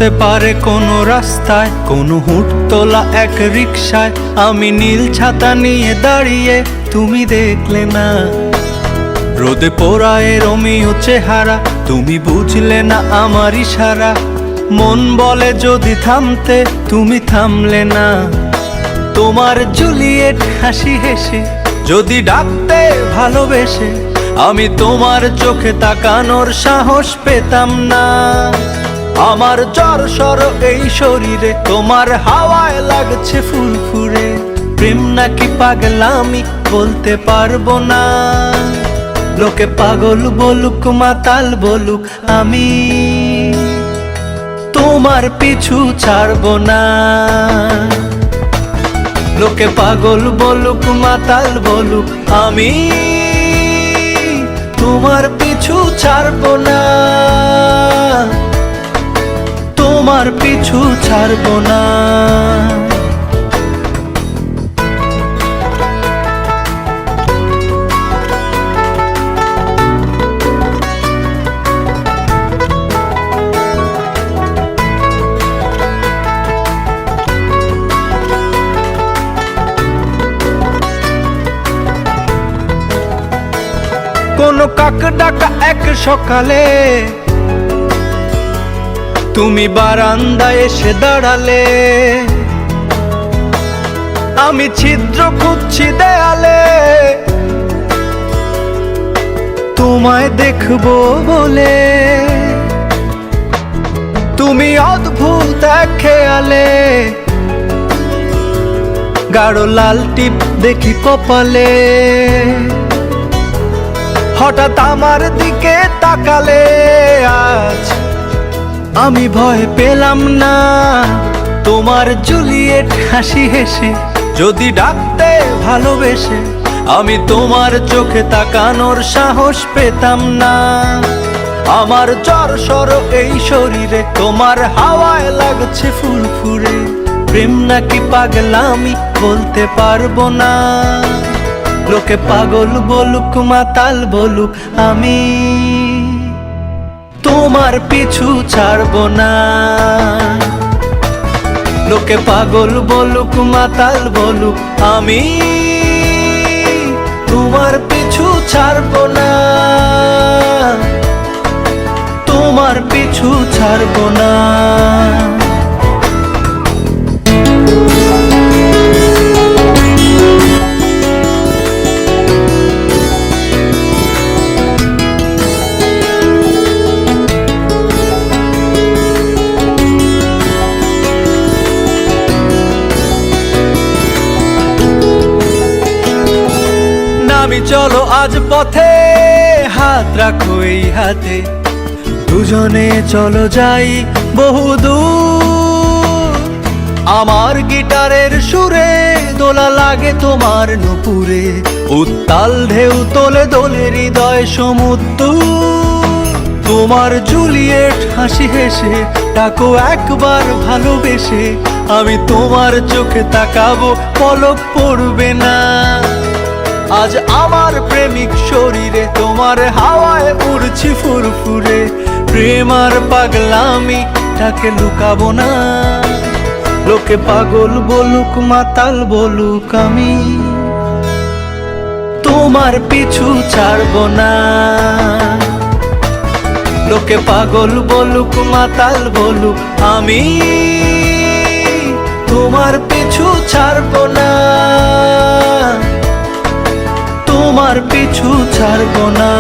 হতে পারে কোনো রাস্তায়, কোনো হুটতোলা এক রিকশায় আমি নীল ছাতা নিয়ে দাঁড়িয়ে, তুমি দেখলে না। রোদে পোড়ায় রোমিও চেহারা, তুমি বুঝলে না আমার ইশারা। মন বলে যদি থামতে, তুমি থামলে না। তোমার জুলিয়েট হাসি হেসে যদি ডাকতে ভালোবেসে, আমি তোমার চোখে তাকানোর সাহস পেতাম না। আমার জ্বর সর এই শরীরে, তোমার হাওয়ায় লাগছে ফুরফুরে। প্রেম নাকি পাগলামি বলতে পারবো না। লোকে পাগল বলুক মাতাল বলুক, আমি তোমার পিছু ছাড়বো না। লোকে পাগল বলুক মাতাল বলুক, আমি তোমার পিছু ছাড়বো না। তোমার পিছু ছাড়বো না। কোনো কাক ডাকা এক সকালে তুমি বারান্দায় এসে দাঁড়ালে। আমি ছিদ্র খুঁজছি দেয়ালে, তোমায় দেখবো বলে। তুমি অদ্ভুত এক খেয়ালে, গাঢ় লাল টিপ দেখি কপালে। হঠাৎ আমার দিকে তাকালে, আজ আমি ভয় পেলাম না। তোমার জুলিয়েট হাসি হেসে যদি ডাকতে ভালোবেসে, আমি তোমার চোখে তাকানোর সাহস পেতাম না। আমার জ্বর সর এই শরীরে, তোমার হাওয়ায় লাগছে ফুরফুরে। প্রেম নাকি পাগলামি বলতে পারবো না। লোকে পাগল বলুক মাতাল বলুক, আমি তোমার পিছু ছাড়বো না। লোকে পাগল বলুক মাতাল বলুক, আমি তোমার পিছু ছাড়বো না। তোমার পিছু ছাড়বো না। আমি চলো আজ পথে, হাত রাখো এই হাতে। দুজনে চলো যাই বহুদূর। আমার গিটারের সুরে দোলা লাগে তোমার নুপুরে। উত্তাল ঢেউ তোলে দোলে হৃদয় সমুদ্র। তোমার জুলিয়েট হাসি হেসে ডাকো একবার ভালোবেসে। আমি তোমার চোখে তাকাবো, পলক পড়বে না। আজ আমার প্রেমিক শরীরে, তোমার হাওয়ায় উড়ছি ফুরফুরে। প্রেম আর পাগলামি তাকে লুকাবো না। লোকে পাগল বলুক মাতাল বলুক, আমি তোমার পিছু ছাড়বো না। লোকে পাগল বলুক মাতাল বলুক, আমি তোমার পিছু ছাড়বো না। তোমার পিছু ছাড়বো না।